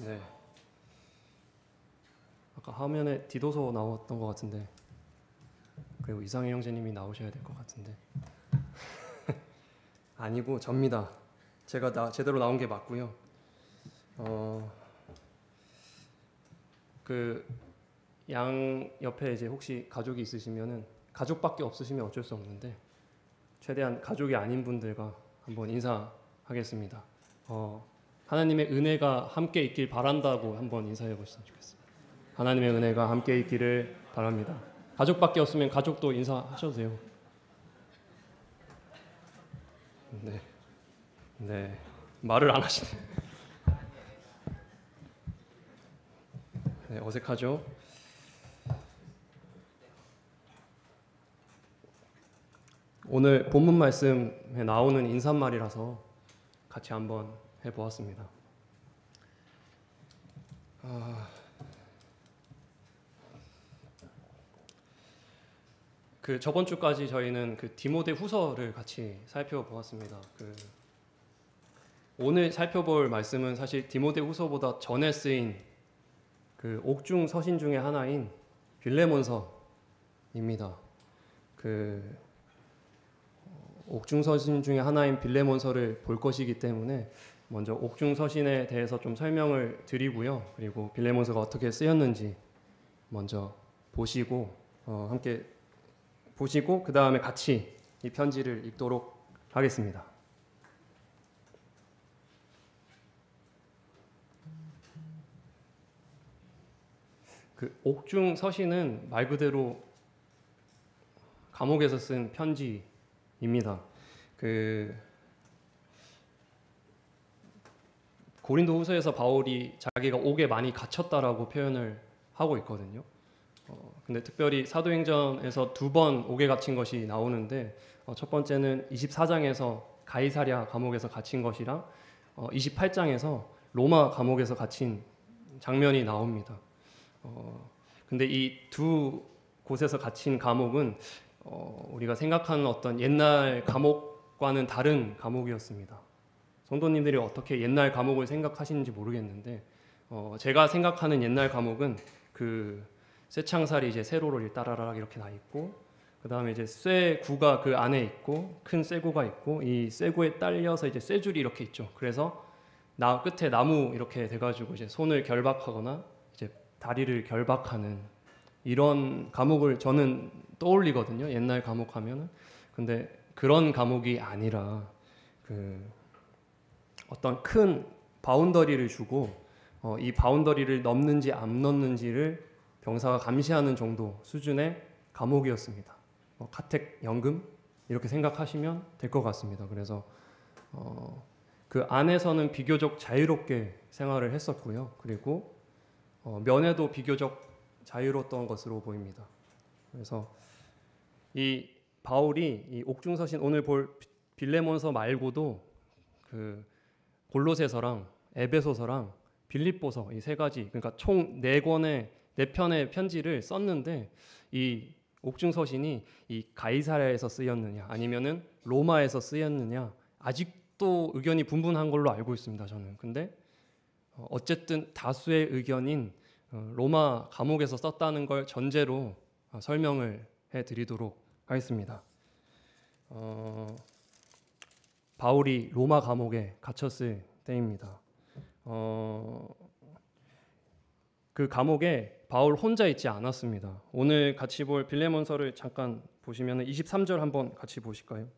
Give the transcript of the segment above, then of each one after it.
네. 아까 화면에 디도서 나왔던 것 같은데, 그리고 이상희 형제님이 나오셔야 될 것 같은데 아니고 접니다. 제가 제대로 나온 게 맞고요. 그 양 옆에 이제 혹시 가족이 있으시면은, 가족밖에 없으시면 어쩔 수 없는데 최대한 가족이 아닌 분들과 한번 인사하겠습니다. 하나님의 은혜가 함께 있길 바란다고 한번 인사해 보시면 좋겠습니다. 하나님의 은혜가 함께 있기를 바랍니다. 가족밖에 없으면 가족도 인사하셔도 돼요. 네, 네, 말을 안 하시네. 네, 어색하죠? 오늘 본문 말씀에 나오는 인사말이라서 같이 한번 해보았습니다. 그 저번 주까지 저희는 그 디모데 후서를 같이 살펴보았습니다. 오늘 살펴볼 말씀은 사실 디모데 후서보다 전에 쓰인 그 옥중 서신 중에 하나인 빌레몬서입니다. 옥중 서신 중에 하나인 빌레몬서를 볼 것이기 때문에 먼저 옥중 서신에 대해서 좀 설명을 드리고요. 그리고 빌레몬서가 어떻게 쓰였는지 먼저 보시고 함께 보시고 그 다음에 같이 이 편지를 읽도록 하겠습니다. 그 옥중 서신은 말 그대로 감옥에서 쓴 편지입니다. 고린도 후서에서 바울이 자기가 옥에 많이 갇혔다라고 표현을 하고 있거든요. 근데 특별히 사도행전에서 2번 옥에 갇힌 것이 나오는데, 첫 번째는 24장에서 가이사랴 감옥에서 갇힌 것이랑 28장에서 로마 감옥에서 갇힌 장면이 나옵니다. 근데 이 두 곳에서 갇힌 감옥은 우리가 생각하는 어떤 옛날 감옥과는 다른 감옥이었습니다. 성도님들이 어떻게 옛날 감옥을 생각하시는지 모르겠는데, 제가 생각하는 옛날 감옥은 그 쇠창살이 이제 세로로 따라락 이렇게 나 있고, 그 다음에 이제 쇠구가 그 안에 있고, 큰 쇠구가 있고, 이 쇠구에 딸려서 이제 쇠줄이 이렇게 있죠. 그래서 끝에 나무 이렇게 돼가지고 이제 손을 결박하거나 이제 다리를 결박하는 이런 감옥을 저는 떠올리거든요. 옛날 감옥 하면은. 근데 그런 감옥이 아니라 어떤 큰 바운더리를 주고 이 바운더리를 넘는지 안 넘는지를 병사가 감시하는 정도 수준의 감옥이었습니다. 카텍 연금 이렇게 생각하시면 될 것 같습니다. 그래서 그 안에서는 비교적 자유롭게 생활을 했었고요. 그리고 면회도 비교적 자유로웠던 것으로 보입니다. 그래서 이 바울이 이 옥중서신 오늘 볼 빌레몬서 말고도 그 골로새서랑 에베소서랑 빌립보서 이 세 가지, 그러니까 총 4편의 편지를 썼는데, 이 옥중서신이 이 가이사랴에서 쓰였느냐 아니면은 로마에서 쓰였느냐 아직도 의견이 분분한 걸로 알고 있습니다. 저는. 근데 어쨌든 다수의 의견인 로마 감옥에서 썼다는 걸 전제로 설명을 해드리도록 하겠습니다. 바울이 로마 감옥에 갇혔을 때입니다. 그 감옥에 바울 혼자 있지 않았습니다. 오늘 같이 볼 빌레몬서를 잠깐 보시면 23절 한번 같이 보실까요?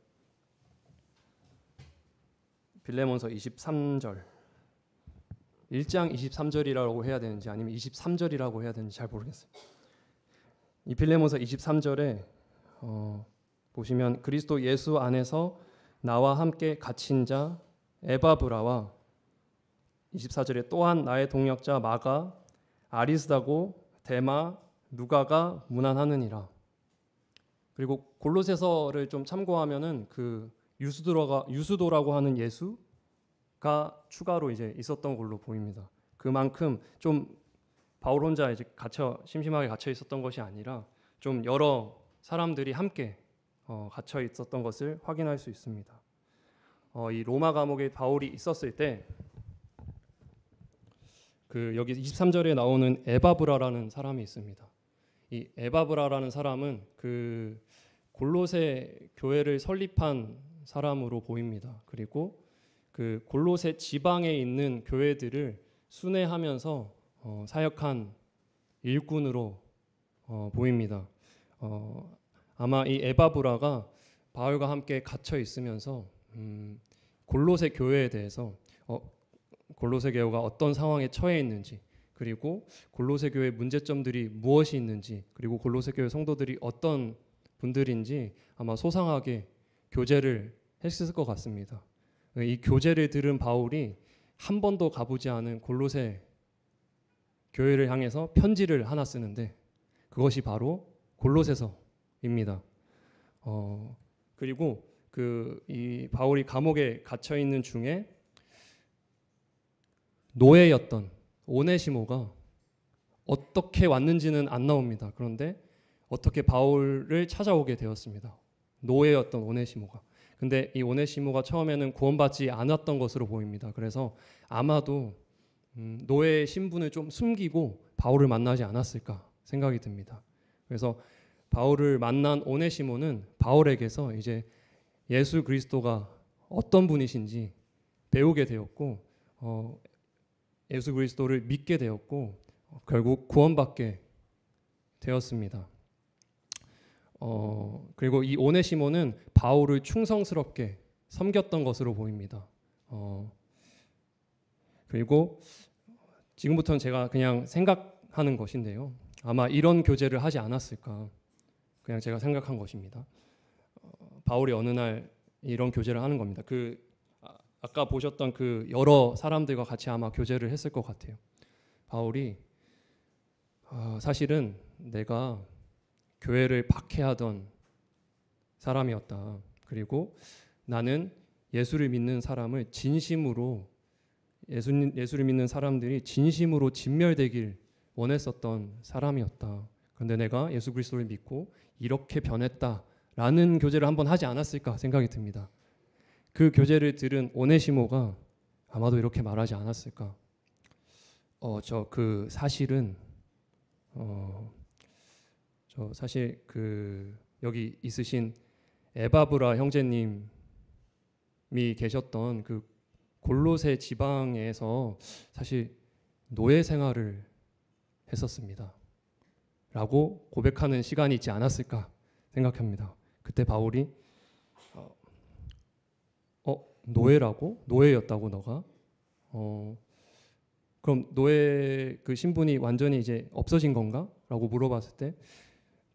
빌레몬서 23절. 1장 23절이라고 해야 되는지 아니면 23절이라고 해야 되는지 잘 모르겠어요. 이 빌레몬서 23절에 보시면 그리스도 예수 안에서 나와 함께 갇힌 자 에바브라와 24절에 또한 나의 동역자 마가 아리스다고 데마 누가가 문안하느니라. 그리고 골로새서를 좀 참고하면은 그 유수도라고 하는 예수가 추가로 이제 있었던 걸로 보입니다. 그만큼 좀 바울 혼자 이제 심심하게 갇혀 있었던 것이 아니라 좀 여러 사람들이 함께 갇혀 있었던 것을 확인할 수 있습니다. 이 로마 감옥에 바울이 있었을 때 그 여기 23절에 나오는 에바브라라는 사람이 있습니다. 이 에바브라라는 사람은 그 골로새 교회를 설립한 사람으로 보입니다. 그리고 그 골로새 지방에 있는 교회들을 순회하면서 사역한 일꾼으로 보입니다. 아마 이 에바브라가 바울과 함께 갇혀 있으면서 골로새 교회에 대해서 골로새 교회가 어떤 상황에 처해 있는지, 그리고 골로새 교회의 문제점들이 무엇이 있는지, 그리고 골로새 교회 성도들이 어떤 분들인지 아마 소상하게 교제를 했을 것 같습니다. 이 교제를 들은 바울이 한 번도 가보지 않은 골로새 교회를 향해서 편지를 하나 쓰는데 그것이 바로 골로새서입니다. 그리고 이 바울이 감옥에 갇혀 있는 중에 노예였던 오네시모가 어떻게 왔는지는 안 나옵니다. 그런데 어떻게 바울을 찾아오게 되었습니다. 노예였던 오네시모가. 근데 이 오네시모가 처음에는 구원받지 않았던 것으로 보입니다. 그래서 아마도 노예의 신분을 좀 숨기고 바울을 만나지 않았을까 생각이 듭니다. 그래서 바울을 만난 오네시모는 바울에게서 이제 예수 그리스도가 어떤 분이신지 배우게 되었고 예수 그리스도를 믿게 되었고 결국 구원받게 되었습니다. 그리고 이 오네시모는 바울을 충성스럽게 섬겼던 것으로 보입니다. 그리고 지금부터는 제가 그냥 생각하는 것인데요. 아마 이런 교제를 하지 않았을까, 그냥 제가 생각한 것입니다. 바울이 어느 날 이런 교제를 하는 겁니다. 아까 보셨던 그 여러 사람들과 같이 아마 교제를 했을 것 같아요. 바울이 사실은 내가 교회를 박해하던 사람이었다. 그리고 나는 예수를 믿는 사람을 진심으로 예수를 믿는 사람들이 진심으로 진멸되길 원했었던 사람이었다. 그런데 내가 예수 그리스도를 믿고 이렇게 변했다라는 교제를 한번 하지 않았을까 생각이 듭니다. 그 교제를 들은 오네시모가 아마도 이렇게 말하지 않았을까. 사실은 사실 여기 있으신 에바브라 형제님이 계셨던 그 골로새 지방에서 사실 노예 생활을 했었습니다. 라고 고백하는 시간이 있지 않았을까 생각합니다. 그때 바울이 노예라고? 노예였다고 너가? 그럼 노예 그 신분이 완전히 이제 없어진 건가? 라고 물어봤을 때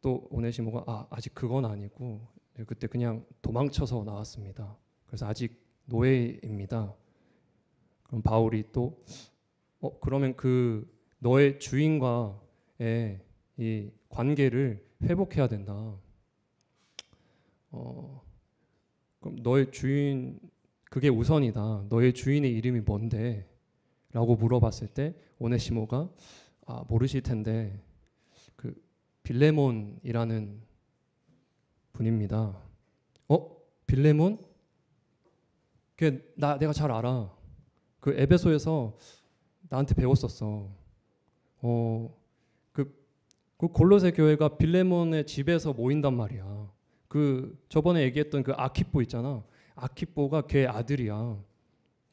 또 오네시모가 아직 그건 아니고 그때 그냥 도망쳐서 나왔습니다. 그래서 아직 노예입니다. 그럼 바울이 또 그러면 그 너의 주인과의 이 관계를 회복해야 된다. 그럼 너의 주인 그게 우선이다. 너의 주인의 이름이 뭔데? 라고 물어봤을 때 오네시모가 모르실 텐데 그 빌레몬이라는 분입니다. 빌레몬? 내가 잘 알아. 그 에베소에서 나한테 배웠었어. 그 골로새 교회가 빌레몬의 집에서 모인단 말이야. 저번에 얘기했던 그 아키뽀 있잖아. 아키뽀가 걔 아들이야.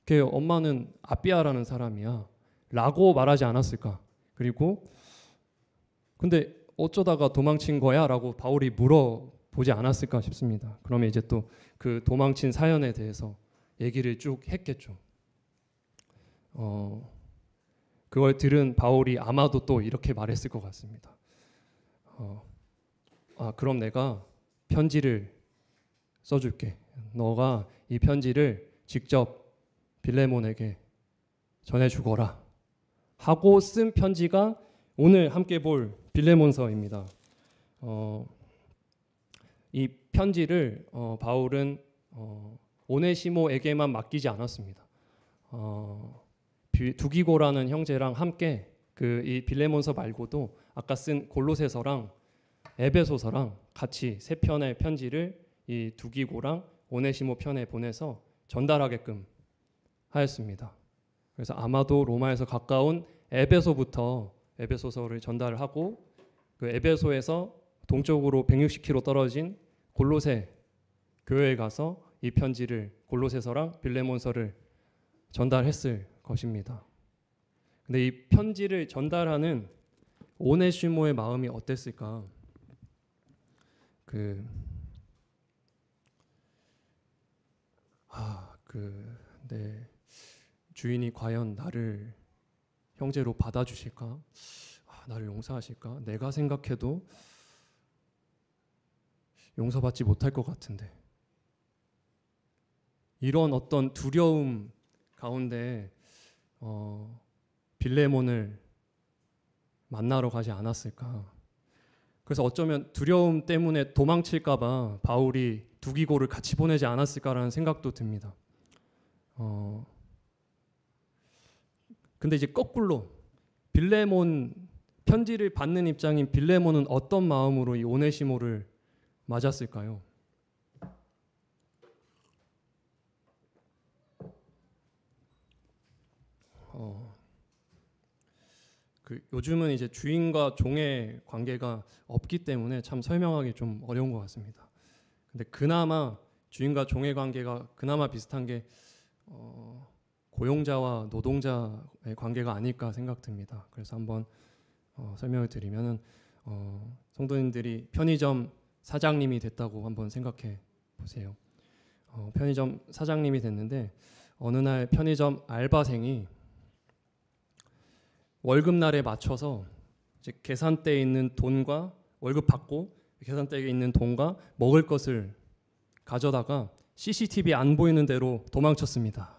걔 엄마는 아비아라는 사람이야. 라고 말하지 않았을까? 그리고 근데 어쩌다가 도망친 거야? 라고 바울이 물어보지 않았을까 싶습니다. 그러면 이제 또 그 도망친 사연에 대해서 얘기를 쭉 했겠죠. 그걸 들은 바울이 아마도 또 이렇게 말했을 것 같습니다. 그럼 내가 편지를 써줄게. 너가 이 편지를 직접 빌레몬에게 전해주거라 하고 쓴 편지가 오늘 함께 볼 빌레몬서입니다. 이 편지를 바울은 오네시모에게만 맡기지 않았습니다. 두기고라는 형제랑 함께 이 빌레몬서 말고도 아까 쓴 골로새서랑 에베소서랑 같이 세 편의 편지를 이 두기고랑 오네시모 편에 보내서 전달하게끔 하였습니다. 그래서 아마도 로마에서 가까운 에베소서를 전달하고 그 에베소에서 동쪽으로 160km 떨어진 골로새 교회에 가서 이 편지를 골로새서랑 빌레몬서를 전달했을 것입니다. 근데 이 편지를 전달하는 오네시모의 마음이 어땠을까? 내 주인이 과연 나를 형제로 받아주실까? 나를 용서하실까? 내가 생각해도 용서받지 못할 것 같은데. 이런 어떤 두려움 가운데 빌레몬을 만나러 가지 않았을까? 그래서 어쩌면 두려움 때문에 도망칠까 봐 바울이 두기고를 같이 보내지 않았을까라는 생각도 듭니다. 근데 이제 거꾸로 빌레몬 편지를 받는 입장인 빌레몬은 어떤 마음으로 이 오네시모를 맞았을까요? 요즘은 이제 주인과 종의 관계가 없기 때문에 참 설명하기 좀 어려운 것 같습니다. 근데 그나마 주인과 종의 관계가 그나마 비슷한 게 고용자와 노동자의 관계가 아닐까 생각됩니다. 그래서 한번 설명을 드리면은 성도님들이 편의점 사장님이 됐다고 한번 생각해 보세요. 편의점 사장님이 됐는데 어느 날 편의점 알바생이 월급날에 맞춰서 이제 계산대에 있는 돈과 월급 받고 계산대에 있는 돈과 먹을 것을 가져다가 CCTV 안 보이는 대로 도망쳤습니다.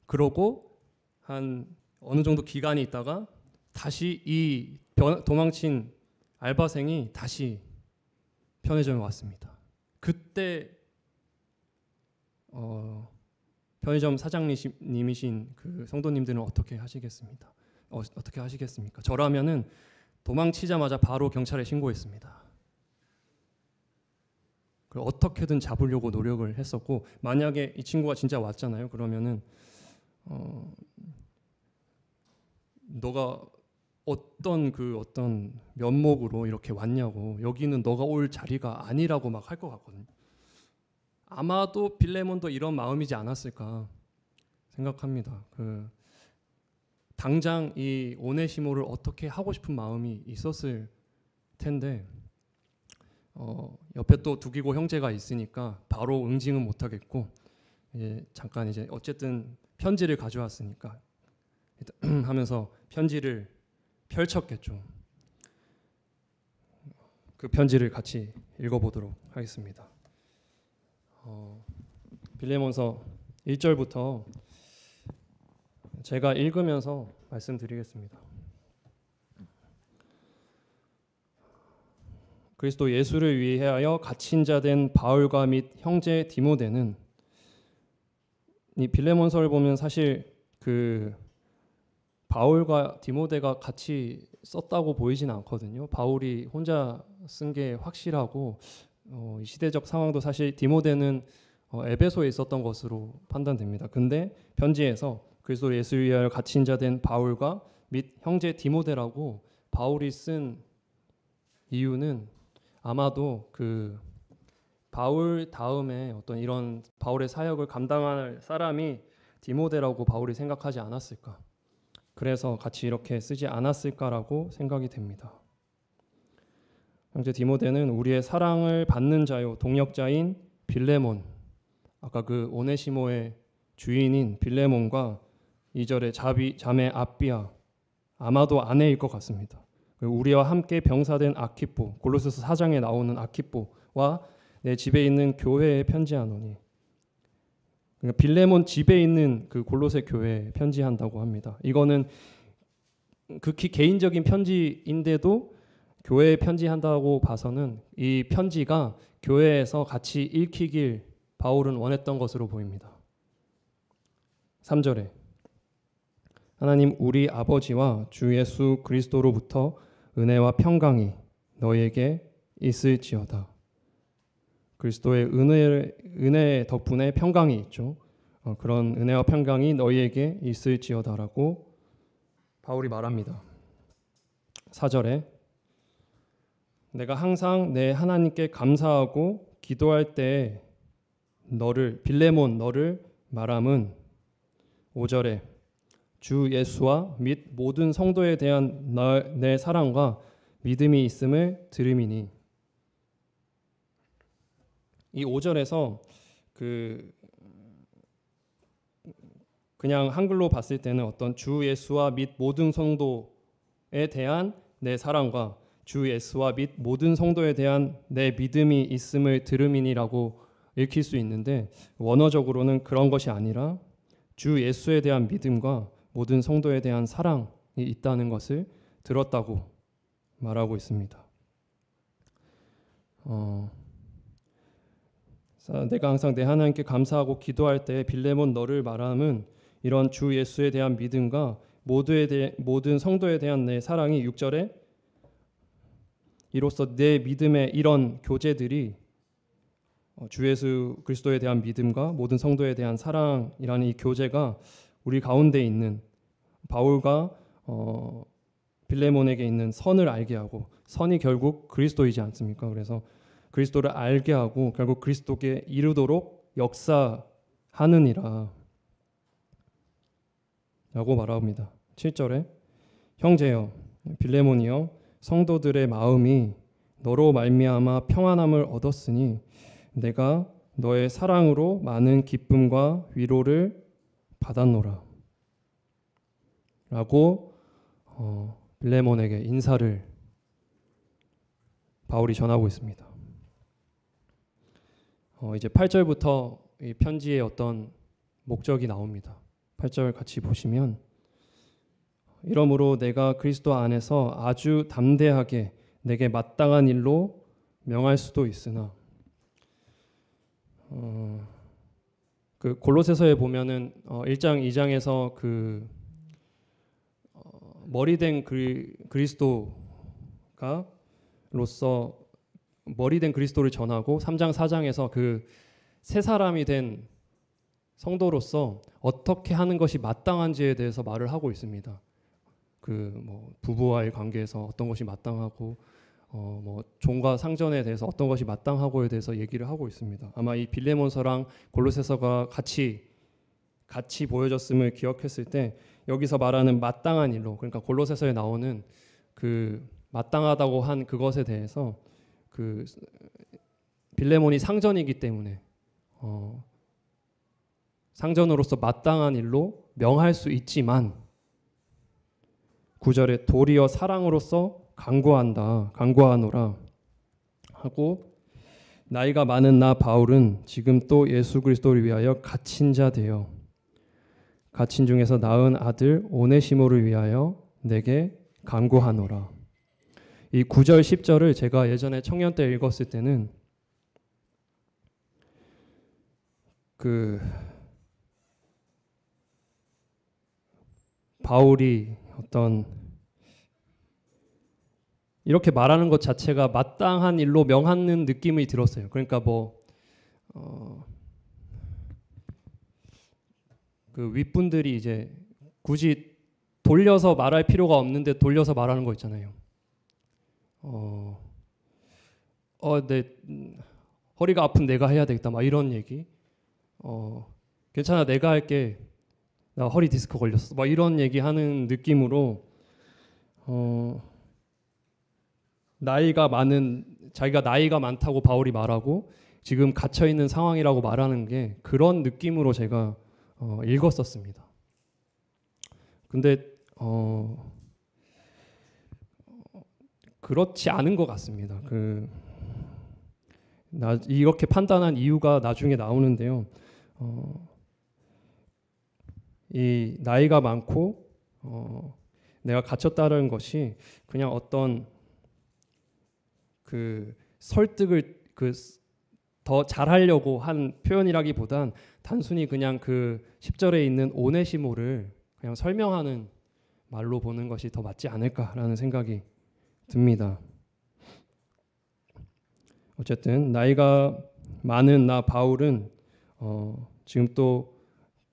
그러고 한 어느 정도 기간이 있다가 다시 이 도망친 알바생이 다시 편의점에 왔습니다. 그때 편의점 사장님이신 그 성도님들은 어떻게 하시겠습니까? 어떻게 하시겠습니까? 저라면은 도망치자마자 바로 경찰에 신고했습니다. 어떻게든 잡으려고 노력을 했었고, 만약에 이 친구가 진짜 왔잖아요. 그러면은 너가 어떤 면목으로 이렇게 왔냐고, 여기는 너가 올 자리가 아니라고 막 할 것 같거든요. 아마도 빌레몬도 이런 마음이지 않았을까 생각합니다. 당장 이 오네시모를 어떻게 하고 싶은 마음이 있었을 텐데 옆에 또 두기고 형제가 있으니까 바로 응징은 못하겠고 잠깐 이제 어쨌든 편지를 가져왔으니까 하면서 편지를 펼쳤겠죠. 그 편지를 같이 읽어보도록 하겠습니다. 빌레몬서 1절부터 제가 읽으면서 말씀드리겠습니다. 그리스도 예수를 위하여 갇힌 자 된 바울과 및 형제 디모데는, 이 빌레몬서를 보면 사실 그 바울과 디모데가 같이 썼다고 보이진 않거든요. 바울이 혼자 쓴 게 확실하고 이 시대적 상황도 사실 디모데는 에베소에 있었던 것으로 판단됩니다. 근데 편지에서 그리스도 예수 위하여 갇힌 자 된 바울과 및 형제 디모데라고 바울이 쓴 이유는 아마도 그 바울 다음에 어떤 이런 바울의 사역을 감당할 사람이 디모데라고 바울이 생각하지 않았을까. 그래서 같이 이렇게 쓰지 않았을까라고 생각이 됩니다. 형제 디모데는 우리의 사랑을 받는 자요 동역자인 빌레몬, 아까 그 오네시모의 주인인 빌레몬과 2절의 자매 아비아, 아마도 아내일 것 같습니다. 우리와 함께 병사된 아키포, 골로새서 4장에 나오는 아키포와 내 집에 있는 교회에 편지하노니, 그러니까 빌레몬 집에 있는 그 골로새 교회에 편지한다고 합니다. 이거는 극히 개인적인 편지인데도 교회에 편지한다고 봐서는 이 편지가 교회에서 같이 읽히길 바울은 원했던 것으로 보입니다. 3절에 하나님 우리 아버지와 주 예수 그리스도로부터 은혜와 평강이 너희에게 있을지어다. 그리스도의 은혜 덕분에 평강이 있죠. 그런 은혜와 평강이 너희에게 있을지어다라고 바울이 말합니다. 4절에 내가 항상 내 하나님께 감사하고 기도할 때 너를 빌레몬 너를 말함은 5절에 주 예수와 및 모든 성도에 대한 내 사랑과 믿음이 있음을 들음이니. 이 5절에서 그냥 한글로 봤을 때는 어떤 주 예수와 및 모든 성도에 대한 내 사랑과 주 예수와 및 모든 성도에 대한 내 믿음이 있음을 들음이니라고 읽힐 수 있는데, 원어적으로는 그런 것이 아니라 주 예수에 대한 믿음과 모든 성도에 대한 사랑이 있다는 것을 들었다고 말하고 있습니다. 내가 항상 내 하나님께 감사하고 기도할 때 빌레몬 너를 말함은 이런 주 예수에 대한 믿음과 모든 성도에 대한 내 사랑이 6절에 이로써 내 믿음의 이런 교제들이 주 예수 그리스도에 대한 믿음과 모든 성도에 대한 사랑이라는 이 교제가 우리 가운데 있는 바울과 빌레몬에게 있는 선을 알게 하고, 선이 결국 그리스도이지 않습니까? 그래서 그리스도를 알게 하고 결국 그리스도께 이르도록 역사하느니라 라고 말합니다. 7절에 형제여 빌레몬이여 성도들의 마음이 너로 말미암아 평안함을 얻었으니 내가 너의 사랑으로 많은 기쁨과 위로를 받았노라 라고 빌레몬에게 인사를 바울이 전하고 있습니다. 이제 8절부터 이 편지의 어떤 목적이 나옵니다. 8절 같이 보시면 이러므로 내가 그리스도 안에서 아주 담대하게 내게 마땅한 일로 명할 수도 있으나, 그 골로새서에 보면은 1장 2장에서 그 머리된 그리스도가로서 머리된 그리스도를 전하고 3장 4장에서 그 새 사람이 된 성도로서 어떻게 하는 것이 마땅한지에 대해서 말을 하고 있습니다. 부부와의 관계에서 어떤 것이 마땅하고 종과 상전에 대해서 어떤 것이 마땅하고에 대해서 얘기를 하고 있습니다. 아마 이 빌레몬서랑 골로새서가 같이 보여졌음을 기억했을 때 여기서 말하는 마땅한 일로, 그러니까 골로새서에 나오는 그 마땅하다고 한 그것에 대해서 그 빌레몬이 상전이기 때문에 상전으로서 마땅한 일로 명할 수 있지만 9절에 도리어 사랑으로서 강구하노라 하고, 나이가 많은 나 바울은 지금 또 예수 그리스도를 위하여 갇힌 자 되어 갇힌 중에서 낳은 아들 오네시모를 위하여 내게 강구하노라. 이 9절 10절을 제가 예전에 청년 때 읽었을 때는 바울이 어떤 이렇게 말하는 것 자체가 마땅한 일로 명하는 느낌이 들었어요. 그러니까 그 윗분들이 이제 굳이 돌려서 말할 필요가 없는데 돌려서 말하는 거 있잖아요. 내 허리가 아픈 내가 해야 되겠다, 막 이런 얘기. 괜찮아, 내가 할게. 나 허리 디스크 걸렸어. 막 이런 얘기 하는 느낌으로 자기가 나이가 많다고 바울이 말하고 지금 갇혀 있는 상황이라고 말하는 게 그런 느낌으로 제가 읽었었습니다. 근데 그렇지 않은 것 같습니다. 이렇게 판단한 이유가 나중에 나오는데요. 이 나이가 많고 내가 갇혔다는 것이 그냥 어떤 그 설득을 더 잘하려고 한 표현이라기보단 단순히 그냥 그 10절에 있는 오네시모를 그냥 설명하는 말로 보는 것이 더 맞지 않을까라는 생각이 듭니다. 어쨌든 나이가 많은 나 바울은 지금 또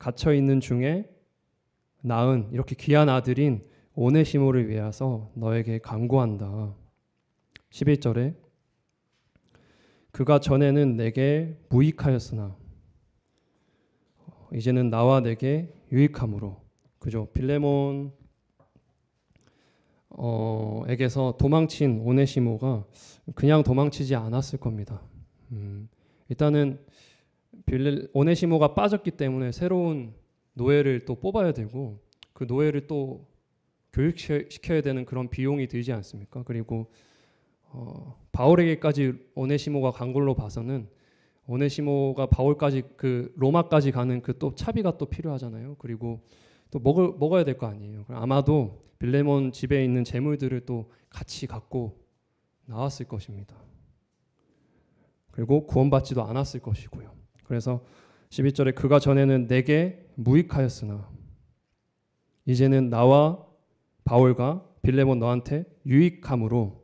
갇혀 있는 중에 낳은 이렇게 귀한 아들인 오네시모를 위하여 너에게 간구한다. 11절에 그가 전에는 내게 무익하였으나 이제는 나와 내게 유익함으로. 그죠? 빌레몬 에게서 도망친 오네시모가 그냥 도망치지 않았을 겁니다. 일단은 오네시모가 빠졌기 때문에 새로운 노예를 또 뽑아야 되고 그 노예를 또 교육시켜야 되는 그런 비용이 들지 않습니까? 그리고 바울에게까지 오네시모가 간 걸로 봐서는 오네시모가 바울까지 그 로마까지 가는 그 또 차비가 또 필요하잖아요. 그리고 또 먹어야 될 거 아니에요. 아마도 빌레몬 집에 있는 재물들을 또 같이 갖고 나왔을 것입니다. 그리고 구원받지도 않았을 것이고요. 그래서 12절에 그가 전에는 내게 무익하였으나 이제는 나와 바울과 빌레몬 너한테 유익함으로.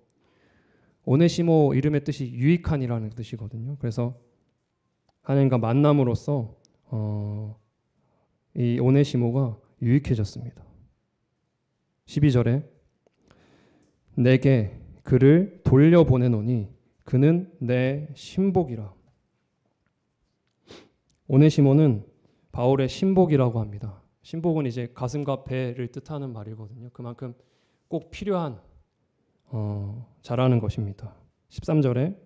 오네시모 이름의 뜻이 유익한이라는 뜻이거든요. 그래서 하나님과 만남으로써 이 오네시모가 유익해졌습니다. 12절에 내게 그를 돌려보내노니 그는 내 신복이라. 오네시모는 바울의 신복이라고 합니다. 신복은 이제 가슴과 배를 뜻하는 말이거든요. 그만큼 꼭 필요한 자라는 것입니다. 13절에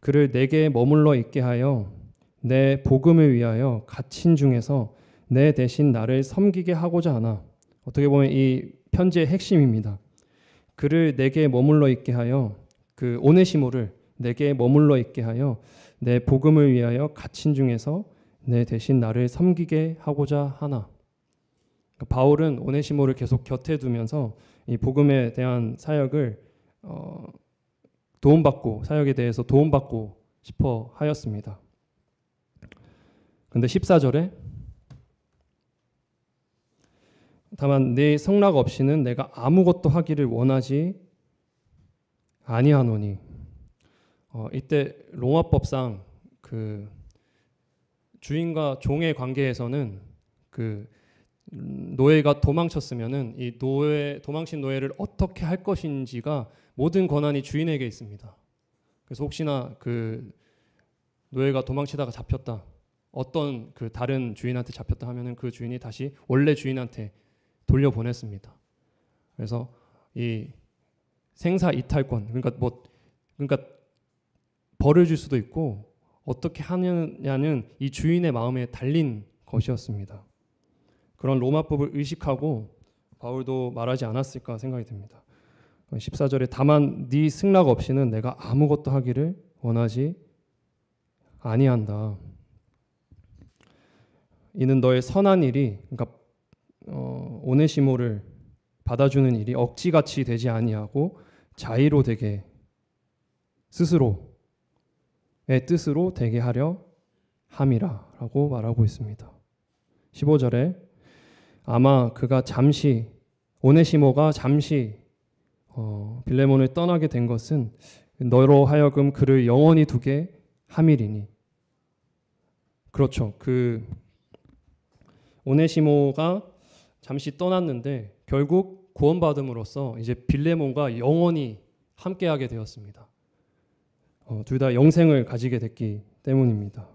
그를 내게 머물러 있게 하여 내 복음을 위하여 갇힌 중에서 내 대신 나를 섬기게 하고자 하나. 어떻게 보면 이 편지의 핵심입니다. 그를 내게 머물러 있게 하여, 그 오네시모를 내게 머물러 있게 하여 내 복음을 위하여 갇힌 중에서 내 대신 나를 섬기게 하고자 하나. 바울은 오네시모를 계속 곁에 두면서 이 복음에 대한 사역을 도움받고, 사역에 대해서 도움받고 싶어 하였습니다. 근데 14절에 다만 네 성락 없이는 내가 아무것도 하기를 원하지 아니하노니. 이때 로마법상 그 주인과 종의 관계에서는 그 노예가 도망쳤으면은 이 도망친 노예를 어떻게 할 것인지가 모든 권한이 주인에게 있습니다. 그래서 혹시나 그 노예가 도망치다가 잡혔다, 어떤 그 다른 주인한테 잡혔다 하면은 그 주인이 다시 원래 주인한테 돌려보냈습니다. 그래서 이 생사 이탈권, 그러니까 벌을 줄 수도 있고 어떻게 하느냐는 이 주인의 마음에 달린 것이었습니다. 그런 로마법을 의식하고 바울도 말하지 않았을까 생각이 듭니다. 14절에 다만 네 승낙 없이는 내가 아무것도 하기를 원하지 아니한다. 이는 너의 선한 일이, 그러니까 오네시모를 받아주는 일이 억지같이 되지 아니하고 자의로 되게 스스로의 뜻으로 되게 하려 함이라 라고 말하고 있습니다. 15절에 아마 그가 잠시, 오네시모가 잠시 빌레몬을 떠나게 된 것은 너로 하여금 그를 영원히 두게 함이리니. 그렇죠. 그 오네시모가 잠시 떠났는데 결국 구원받음으로써 이제 빌레몬과 영원히 함께하게 되었습니다. 둘 다 영생을 가지게 됐기 때문입니다.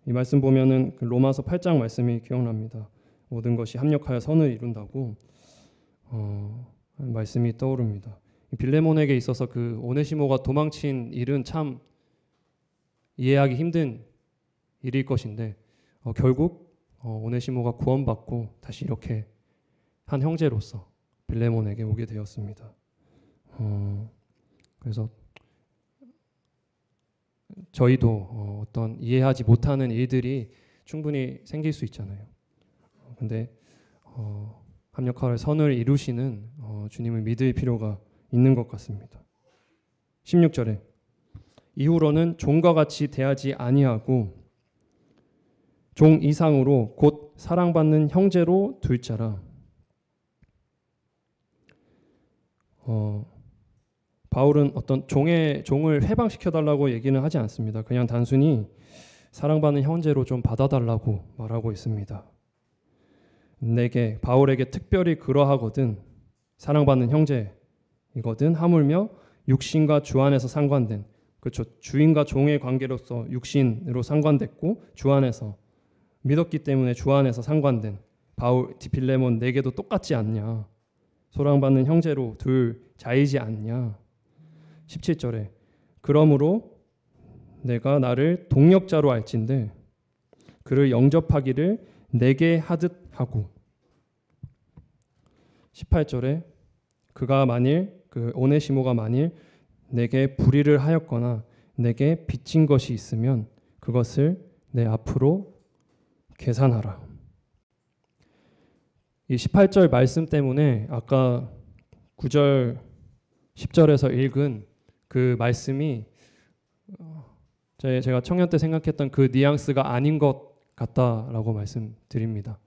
이 말씀 보면은 그 로마서 8장 말씀이 기억납니다. 모든 것이 합력하여 선을 이룬다고 말씀이 떠오릅니다. 빌레몬에게 있어서 그 오네시모가 도망친 일은 참 이해하기 힘든 일일 것인데 결국 오네시모가 구원받고 다시 이렇게 한 형제로서 빌레몬에게 오게 되었습니다. 그래서 저희도 어떤 이해하지 못하는 일들이 충분히 생길 수 있잖아요. 근데 합력하여 선을 이루시는 주님을 믿을 필요가 있는 것 같습니다. 16절에 이후로는 종과 같이 대하지 아니하고 종 이상으로 곧 사랑받는 형제로 둘 자라. 바울은 어떤 종을 해방시켜달라고 얘기는 하지 않습니다. 그냥 단순히 사랑받는 형제로 좀 받아달라고 말하고 있습니다. 내게 바울에게 특별히 그러하거든 사랑받는 형제이거든 하물며 육신과 주 안에서 상관된 그렇죠. 주인과 종의 관계로서 육신으로 상관됐고 주 안에서 믿었기 때문에 주 안에서 상관된 바울 빌레몬 내게도 똑같지 않냐. 소랑받는 형제로 둘 자이지 않냐. 17절에 그러므로 내가 나를 동역자로 알진대 그를 영접하기를 내게 하듯 하고 18절에 그가 만일 그 오네시모가 만일 내게 불의를 하였거나 내게 빚진 것이 있으면 그것을 내 앞으로 계산하라. 이 18절 말씀 때문에 아까 9절 10절에서 읽은 그 말씀이 제가 청년 때 생각했던 그 뉘앙스가 아닌 것 같다라고 말씀드립니다.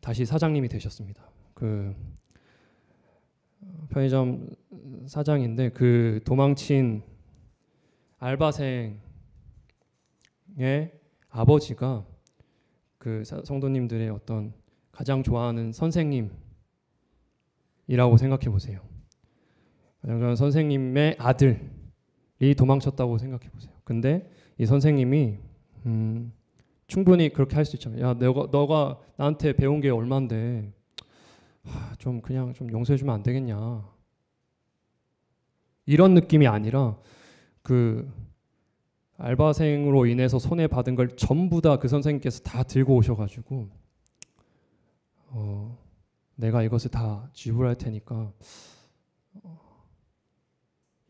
다시 사장님이 되셨습니다. 그 편의점 사장인데 그 도망친 알바생의 아버지가 그 성도님들의 어떤 가장 좋아하는 선생님이라고 생각해 보세요. 가장 선생님의 아들이 도망쳤다고 생각해 보세요. 근데 이 선생님이 충분히 그렇게 할 수 있잖아요. 야, 너가 나한테 배운 게 얼만데 좀 그냥 좀 용서해 주면 안 되겠냐. 이런 느낌이 아니라 그 알바생으로 인해서 손해 받은 걸 전부 다 그 선생님께서 다 들고 오셔가지고 내가 이것을 다 지불할 테니까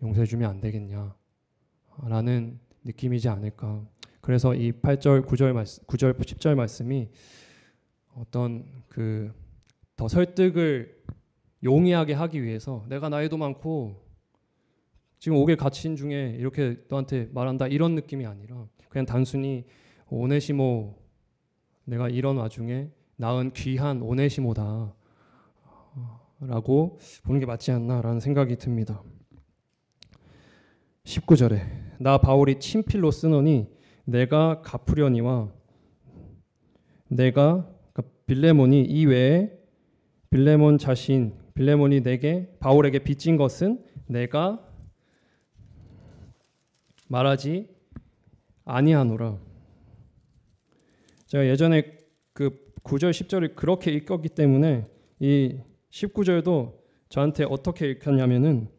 용서해 주면 안 되겠냐 라는 느낌이지 않을까. 그래서 이 8절, 9절, 10절 말씀이 어떤 그 더 설득을 용이하게 하기 위해서 내가 나이도 많고 지금 옥에 갇힌 중에 이렇게 너한테 말한다 이런 느낌이 아니라 그냥 단순히 오네시모 내가 이런 와중에 낳은 귀한 오네시모다 라고 보는 게 맞지 않나라는 생각이 듭니다. 19절에 나 바울이 친필로 쓰노니 내가 갚으려니와 내가 빌레몬이 이외에 빌레몬이 내게 바울에게 빚진 것은 내가 말하지 아니하노라. 제가 예전에 그 9절 10절을 그렇게 읽었기 때문에 이 19절도 저한테 어떻게 읽혔냐면은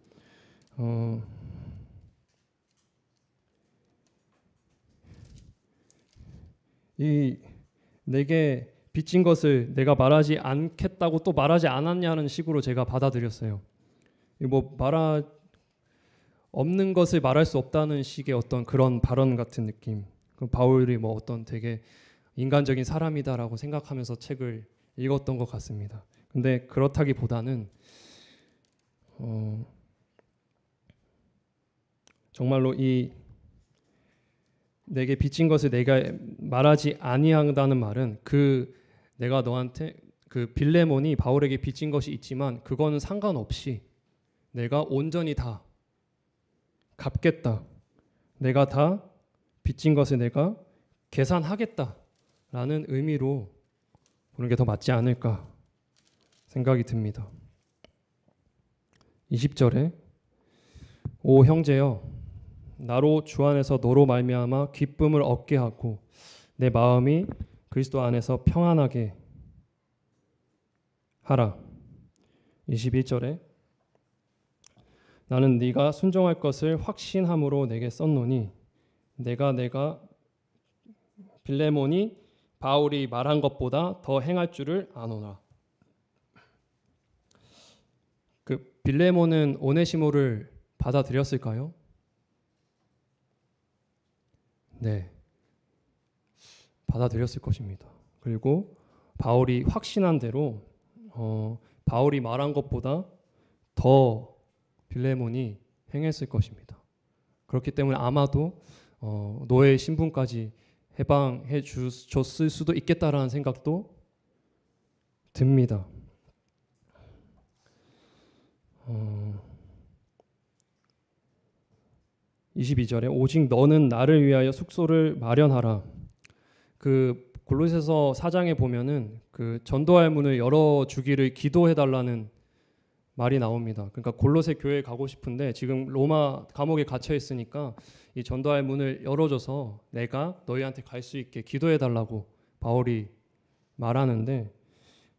이 내게 빚진 것을 내가 말하지 않겠다고 또 말하지 않았냐는 식으로 제가 받아들였어요. 뭐 없는 것을 말할 수 없다는 식의 어떤 그런 발언 같은 느낌. 바울이 뭐 어떤 되게 인간적인 사람이다라고 생각하면서 책을 읽었던 것 같습니다. 근데 그렇다기보다는 정말로 이 내게 빚진 것을 내가 말하지 아니한다는 말은 그 내가 너한테 그 빌레몬이 바울에게 빚진 것이 있지만 그거는 상관없이 내가 온전히 다 갚겠다. 내가 다 빚진 것을 내가 계산하겠다라는 의미로 보는 게 더 맞지 않을까 생각이 듭니다. 20절에 오 형제여 나로 주 안에서 너로 말미암아 기쁨을 얻게 하고 내 마음이 그리스도 안에서 평안하게 하라. 21절에 나는 네가 순종할 것을 확신함으로 내게 썼노니 내가 빌레몬이 바울이 말한 것보다 더 행할 줄을 아노라. 그 빌레몬은 오네시모를 받아들였을까요? 네, 받아들였을 것입니다. 그리고 바울이 확신한 대로 바울이 말한 것보다 더 빌레몬이 행했을 것입니다. 그렇기 때문에 아마도 노예 신분까지 해방해 줬을 수도 있겠다라는 생각도 듭니다. 22절에 오직 너는 나를 위하여 숙소를 마련하라. 그 골로새서 4장에 보면은 그 전도할 문을 열어 주기를 기도해 달라는 말이 나옵니다. 그러니까 골로새 교회에 가고 싶은데 지금 로마 감옥에 갇혀 있으니까 이 전도할 문을 열어줘서 내가 너희한테 갈 수 있게 기도해 달라고 바울이 말하는데,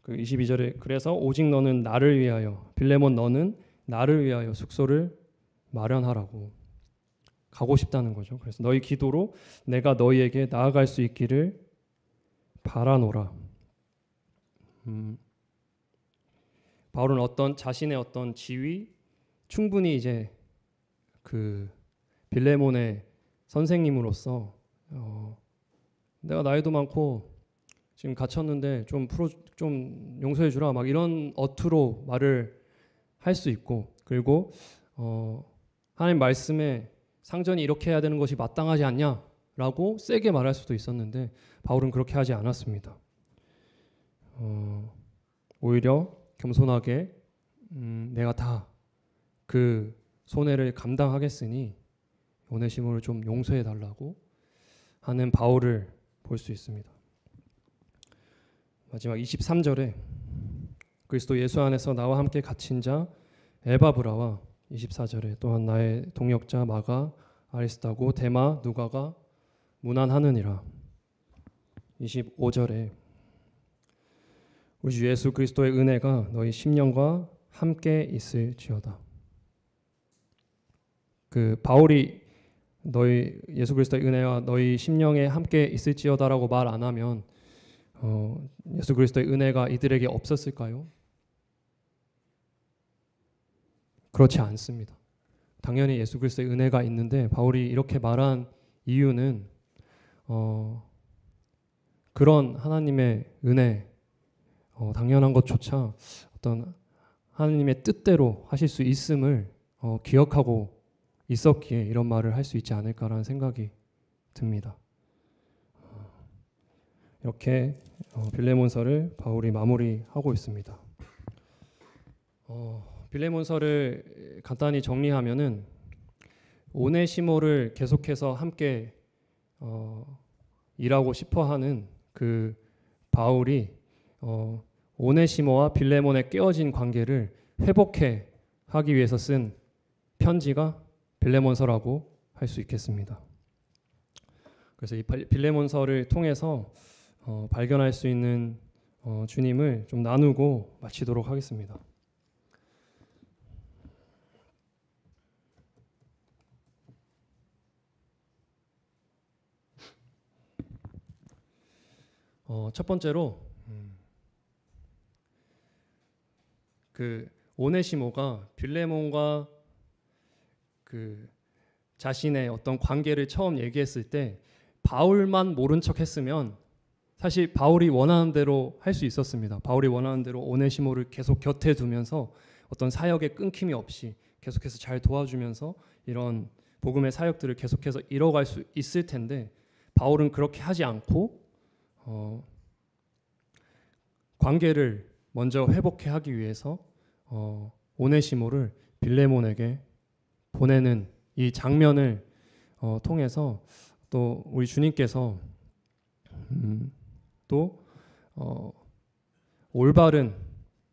그 22절에 그래서 오직 너는 나를 위하여, 빌레몬 너는 나를 위하여 숙소를 마련하라고, 가고 싶다는 거죠. 그래서 너희 기도로 내가 너희에게 나아갈 수 있기를 바라노라. 바울은 자신의 어떤 지위, 충분히 이제 그 빌레몬의 선생님으로서 내가 나이도 많고 지금 갇혔는데 좀 용서해 주라, 막 이런 어투로 말을 할 수 있고, 그리고 하나님 말씀에 상전이 이렇게 해야 되는 것이 마땅하지 않냐라고 세게 말할 수도 있었는데 바울은 그렇게 하지 않았습니다. 오히려 겸손하게 내가 다 그 손해를 감당하겠으니 오네시모를 좀 용서해 달라고 하는 바울을 볼 수 있습니다. 마지막 23절에 그리스도 예수 안에서 나와 함께 갇힌 자 에바브라와 24절에 또한 나의 동역자 마가 아리스타고 데마 누가가 문안하느니라. 25절에 우리 주 예수 그리스도의 은혜가 너희 심령과 함께 있을지어다. 그 바울이 너희 예수 그리스도의 은혜가 너희 심령에 함께 있을지어다라고 말 안 하면 예수 그리스도의 은혜가 이들에게 없었을까요? 그렇지 않습니다. 당연히 예수 그리스도의 은혜가 있는데 바울이 이렇게 말한 이유는 그런 하나님의 은혜, 당연한 것조차 어떤 하나님의 뜻대로 하실 수 있음을 기억하고 있었기에 이런 말을 할 수 있지 않을까라는 생각이 듭니다. 이렇게 빌레몬서를 바울이 마무리하고 있습니다. 빌레몬서를 간단히 정리하면은 오네시모를 계속해서 함께 일하고 싶어하는 그 바울이 오네시모와 빌레몬의 깨어진 관계를 회복해 하기 위해서 쓴 편지가 빌레몬서라고 할 수 있겠습니다. 그래서 이 빌레몬서를 통해서 발견할 수 있는 주님을 좀 나누고 마치도록 하겠습니다. 첫 번째로 그 오네시모가 빌레몬과 그 자신의 어떤 관계를 처음 얘기했을 때 바울만 모른 척 했으면 사실 바울이 원하는 대로 할 수 있었습니다. 바울이 원하는 대로 오네시모를 계속 곁에 두면서 어떤 사역의 끊김이 없이 계속해서 잘 도와주면서 이런 복음의 사역들을 계속해서 이뤄갈 수 있을 텐데 바울은 그렇게 하지 않고 관계를 먼저 회복해 하기 위해서 오네시모를 빌레몬에게 보내는 이 장면을 통해서 또 우리 주님께서 또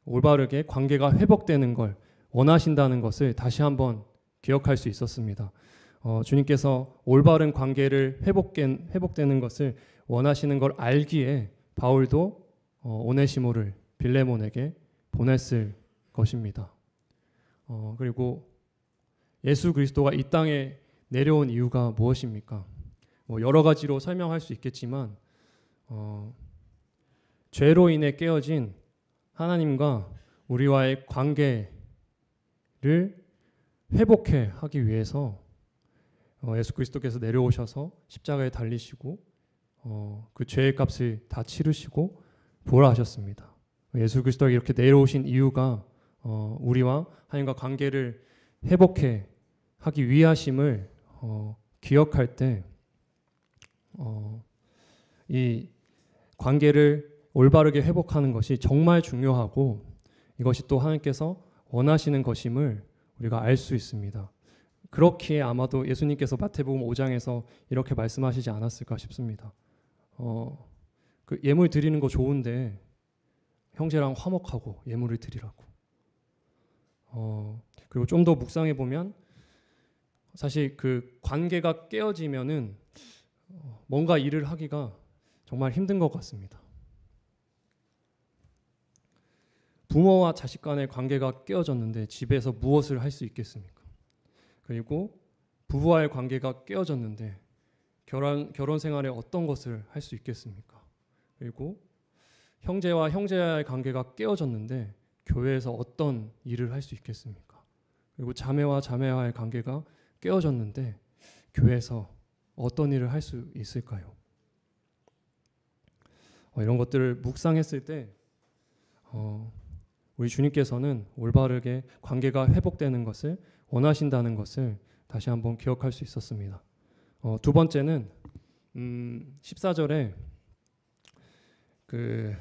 올바르게 관계가 회복되는 걸 원하신다는 것을 다시 한번 기억할 수 있었습니다. 주님께서 올바른 관계를 회복되는 것을 원하시는 걸 알기에 바울도 오네시모를 빌레몬에게 보냈을 것입니다. 그리고 예수 그리스도가 이 땅에 내려온 이유가 무엇입니까? 여러 가지로 설명할 수 있겠지만 죄로 인해 깨어진 하나님과 우리와의 관계를 회복해 하기 위해서 예수 그리스도께서 내려오셔서 십자가에 달리시고 그 죄의 값을 다 치르시고 부활하셨습니다. 예수 그리스도가 이렇게 내려오신 이유가 우리와 하나님과 관계를 회복해 하기 위하심을 기억할 때 이 관계를 올바르게 회복하는 것이 정말 중요하고 이것이 또 하나님께서 원하시는 것임을 우리가 알 수 있습니다. 그렇기에 아마도 예수님께서 마태복음 5장에서 이렇게 말씀하시지 않았을까 싶습니다. 그 예물 드리는 거 좋은데 형제랑 화목하고 예물을 드리라고. 그리고 좀 더 묵상해 보면 사실 그 관계가 깨어지면은 뭔가 일을 하기가 정말 힘든 것 같습니다. 부모와 자식 간의 관계가 깨어졌는데 집에서 무엇을 할 수 있겠습니까? 그리고 부부와의 관계가 깨어졌는데 결혼 생활에 어떤 것을 할 수 있겠습니까? 그리고 형제와 형제와의 관계가 깨어졌는데 교회에서 어떤 일을 할 수 있겠습니까? 그리고 자매와 자매와의 관계가 깨어졌는데 교회에서 어떤 일을 할 수 있을까요? 이런 것들을 묵상했을 때 우리 주님께서는 올바르게 관계가 회복되는 것을 원하신다는 것을 다시 한번 기억할 수 있었습니다. 두 번째는 14절에 그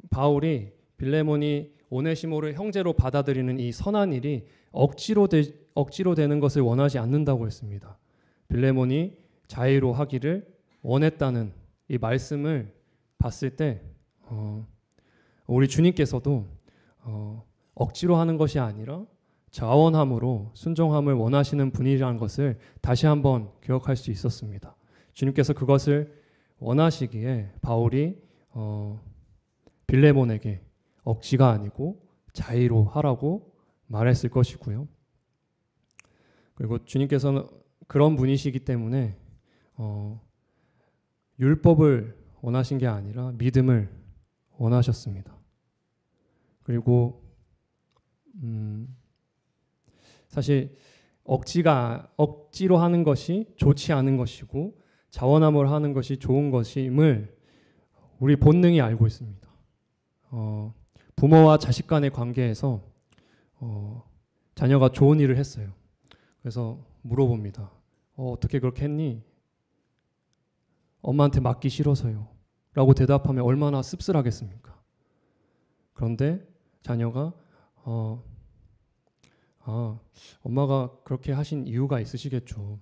바울이 빌레몬이 오네시모를 형제로 받아들이는 이 선한 일이 억지로 되는 것을 원하지 않는다고 했습니다. 빌레몬이 자의로 하기를 원했다는 이 말씀을 봤을 때 우리 주님께서도 억지로 하는 것이 아니라 자원함으로 순종함을 원하시는 분이라는 것을 다시 한번 기억할 수 있었습니다. 주님께서 그것을 원하시기에 바울이 빌레몬에게 억지가 아니고 자의로 하라고 말했을 것이고요. 그리고 주님께서는 그런 분이시기 때문에 율법을 원하신 게 아니라 믿음을 원하셨습니다. 그리고 사실 억지로 하는 것이 좋지 않은 것이고 자원함으로 하는 것이 좋은 것임을 우리 본능이 알고 있습니다. 부모와 자식 간의 관계에서 자녀가 좋은 일을 했어요. 그래서 물어봅니다. 어떻게 그렇게 했니? 엄마한테 맡기 싫어서요. 라고 대답하면 얼마나 씁쓸하겠습니까? 그런데 자녀가 엄마가 그렇게 하신 이유가 있으시겠죠.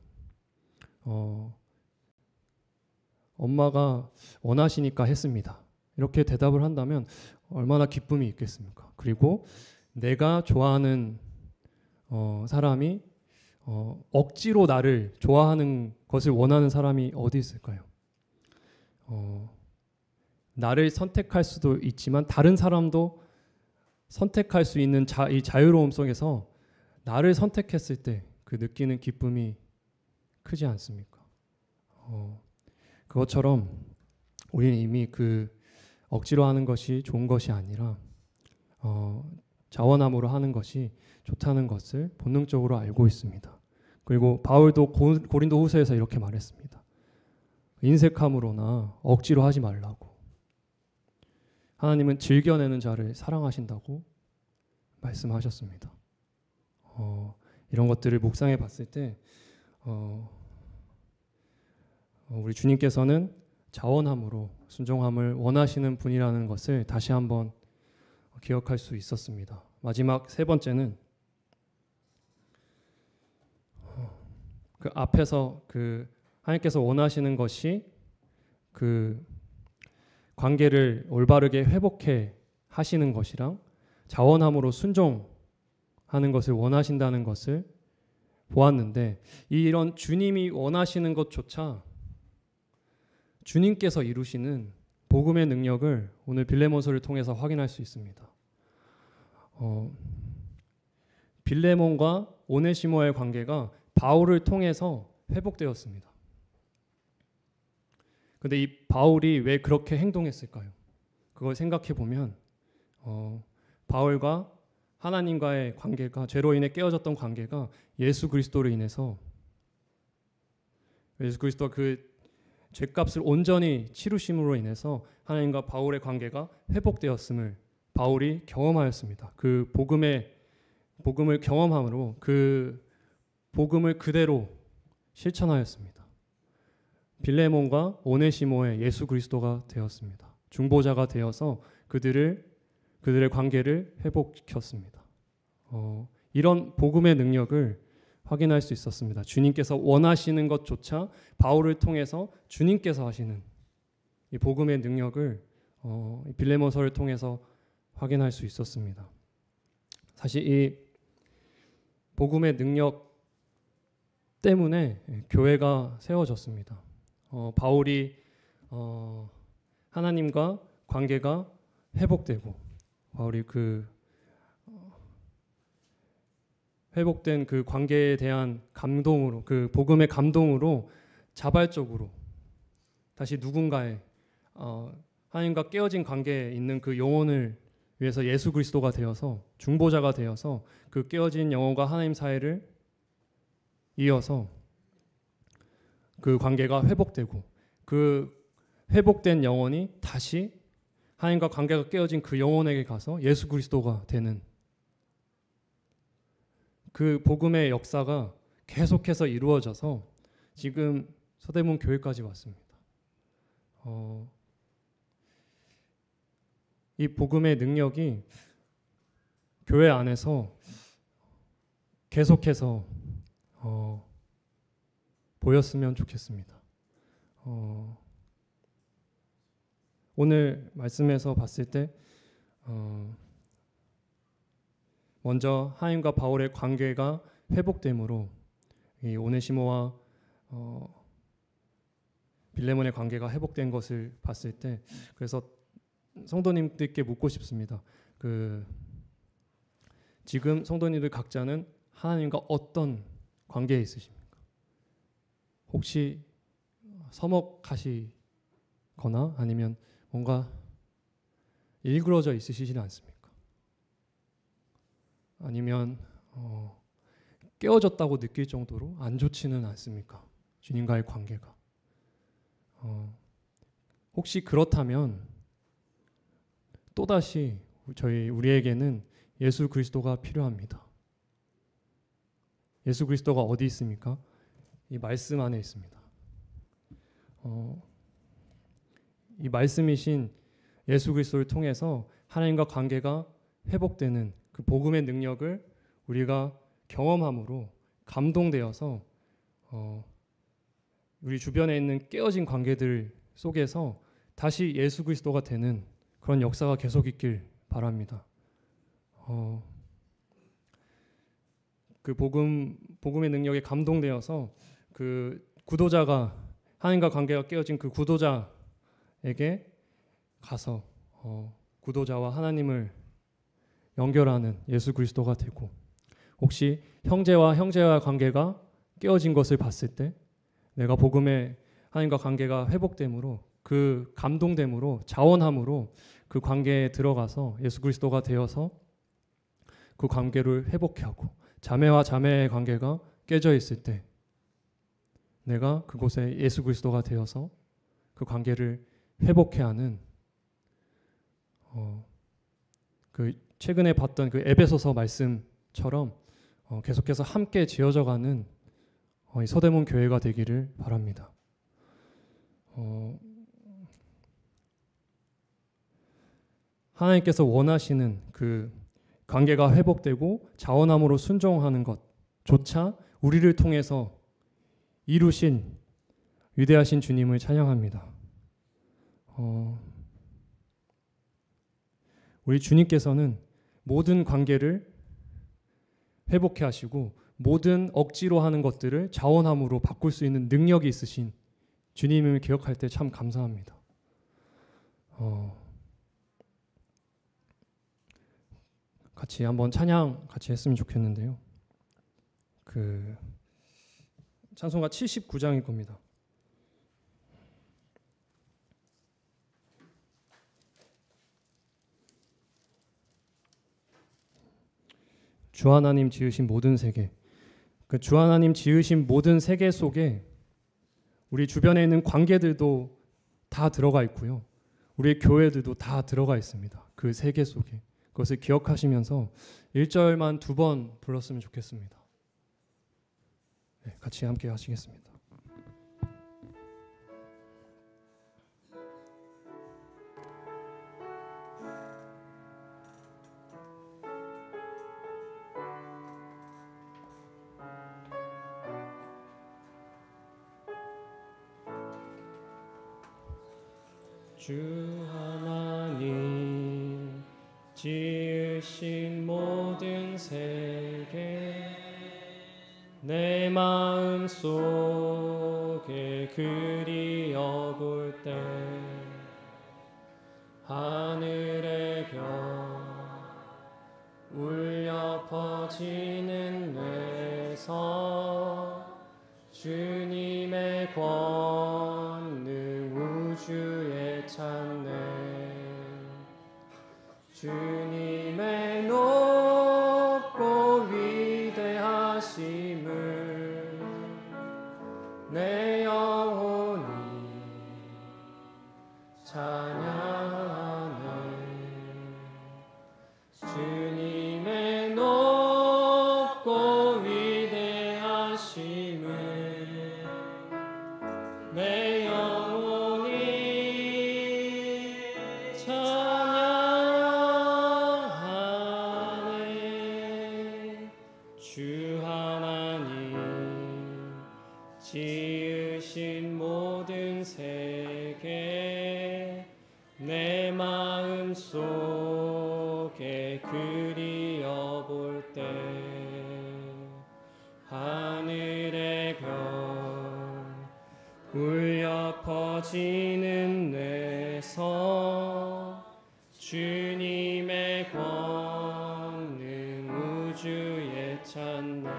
엄마가 원하시니까 했습니다. 이렇게 대답을 한다면 얼마나 기쁨이 있겠습니까? 그리고 내가 좋아하는 사람이 억지로 나를 좋아하는 것을 원하는 사람이 어디 있을까요? 나를 선택할 수도 있지만 다른 사람도 선택할 수 있는 이 자유로움 속에서 나를 선택했을 때 그 느끼는 기쁨이 크지 않습니까? 그것처럼 우리는 이미 그 억지로 하는 것이 좋은 것이 아니라 자원함으로 하는 것이 좋다는 것을 본능적으로 알고 있습니다. 그리고 바울도 고린도 후서에서 이렇게 말했습니다. 인색함으로나 억지로 하지 말라고. 하나님은 즐겨내는 자를 사랑하신다고 말씀하셨습니다. 이런 것들을 묵상해 봤을 때 우리 주님께서는 자원함으로 순종함을 원하시는 분이라는 것을 다시 한번 기억할 수 있었습니다. 마지막 세 번째는 그 앞에서 그 하나님께서 원하시는 것이 그 관계를 올바르게 회복해 하시는 것이랑 자원함으로 순종하는 것을 원하신다는 것을 보았는데 이런 주님이 원하시는 것조차 주님께서 이루시는 복음의 능력을 오늘 빌레몬서를 통해서 확인할 수 있습니다. 빌레몬과 오네시모의 관계가 바울을 통해서 회복되었습니다. 근데 이 바울이 왜 그렇게 행동했을까요? 그걸 생각해 보면 바울과 하나님과의 관계가 죄로 인해 깨어졌던 관계가 예수 그리스도로 인해서 예수 그리스도가 그 죄값을 온전히 치루심으로 인해서 하나님과 바울의 관계가 회복되었음을 바울이 경험하였습니다. 그 복음을 경험함으로 그 복음을 그대로 실천하였습니다. 빌레몬과 오네시모의 예수 그리스도가 되었습니다. 중보자가 되어서 그들의 관계를 회복시켰습니다. 이런 복음의 능력을 확인할 수 있었습니다. 주님께서 원하시는 것조차 바울을 통해서 주님께서 하시는 이 복음의 능력을 빌레몬서를 통해서 확인할 수 있었습니다. 사실 이 복음의 능력 때문에 교회가 세워졌습니다. 바울이 하나님과 관계가 회복되고 바울이 회복된 그 관계에 대한 감동으로, 그 복음의 감동으로 자발적으로 다시 누군가의 하나님과 깨어진 관계에 있는 그 영혼을 위해서 예수 그리스도가 되어서 중보자가 되어서 그 깨어진 영혼과 하나님 사이를 이어서 그 관계가 회복되고 그 회복된 영혼이 다시 하나님과 관계가 깨어진 그 영혼에게 가서 예수 그리스도가 되는 그 복음의 역사가 계속해서 이루어져서 지금 서대문 교회까지 왔습니다. 이 복음의 능력이 교회 안에서 계속해서 보였으면 좋겠습니다. 오늘 말씀에서 봤을 때 먼저 하나님과 바울의 관계가 회복됨으로 이 오네시모와 빌레몬의 관계가 회복된 것을 봤을 때 그래서 성도님들께 묻고 싶습니다. 지금 성도님들 각자는 하나님과 어떤 관계에 있으십니까? 혹시 서먹하시거나 아니면 뭔가 일그러져 있으시지는 않습니까? 아니면 깨어졌다고 느낄 정도로 안 좋지는 않습니까? 주님과의 관계가. 혹시 그렇다면 또다시 우리에게는 예수 그리스도가 필요합니다. 예수 그리스도가 어디 있습니까? 이 말씀 안에 있습니다. 이 말씀이신 예수 그리스도를 통해서 하나님과 관계가 회복되는 그 복음의 능력을 우리가 경험함으로 감동되어서 우리 주변에 있는 깨어진 관계들 속에서 다시 예수 그리스도가 되는 그런 역사가 계속 있길 바랍니다. 그 복음의 능력에 감동되어서 그 구도자가 하나님과 관계가 깨어진 그 구도자에게 가서 구도자와 하나님을 연결하는 예수 그리스도가 되고 혹시 형제와 관계가 깨어진 것을 봤을 때 내가 복음의 하나님과 관계가 회복됨으로 그 감동됨으로 자원함으로 그 관계에 들어가서 예수 그리스도가 되어서 그 관계를 회복해 하고 자매와 자매의 관계가 깨져 있을 때 내가 그곳에 예수 그리스도가 되어서 그 관계를 회복해 하는 그 최근에 봤던 그 에베소서 말씀처럼 계속해서 함께 지어져가는 이 서대문 교회가 되기를 바랍니다. 하나님께서 원하시는 그 관계가 회복되고 자원함으로 순종하는 것조차 우리를 통해서 이루신 위대하신 주님을 찬양합니다. 우리 주님께서는 모든 관계를 회복해 하시고 모든 억지로 하는 것들을 자원함으로 바꿀 수 있는 능력이 있으신 주님을 기억할 때 참 감사합니다. 같이 한번 찬양 같이 했으면 좋겠는데요. 그 찬송가 79장일 겁니다. 주 하나님 지으신 모든 세계, 그 주 하나님 지으신 모든 세계 속에 우리 주변에 있는 관계들도 다 들어가 있고요. 우리 교회들도 다 들어가 있습니다. 그 세계 속에. 그것을 기억하시면서 1절만 2번 불렀으면 좋겠습니다. 네, 같이 함께 하시겠습니다. 주 하나님 지으신 모든 세계 내 마음 속에 그리어볼 때 하늘의 별 울려 퍼지는 뇌서 주님의 권능 우주에 찾네 주님의 높고 위대하심을 내 영혼이 찬양하네 주님의 높고 위대하심을 내 영혼이 찬양하네 주 하나님 지으신 모든 세계 내 마음 속에 그리어볼 때 하늘의 별 울려 퍼지는 뇌서 주님의 권능 우주에 찾네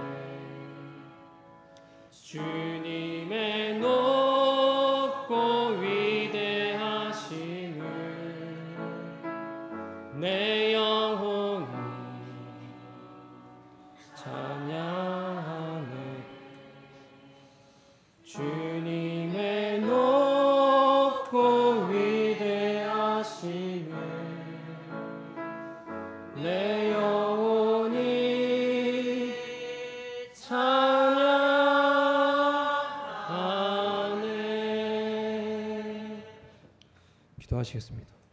주님의 높고 위대하심을 내 영혼이 찬양하네 주님의 높고 위대하심을 내 영혼이 찬양하네 기도하시겠습니다.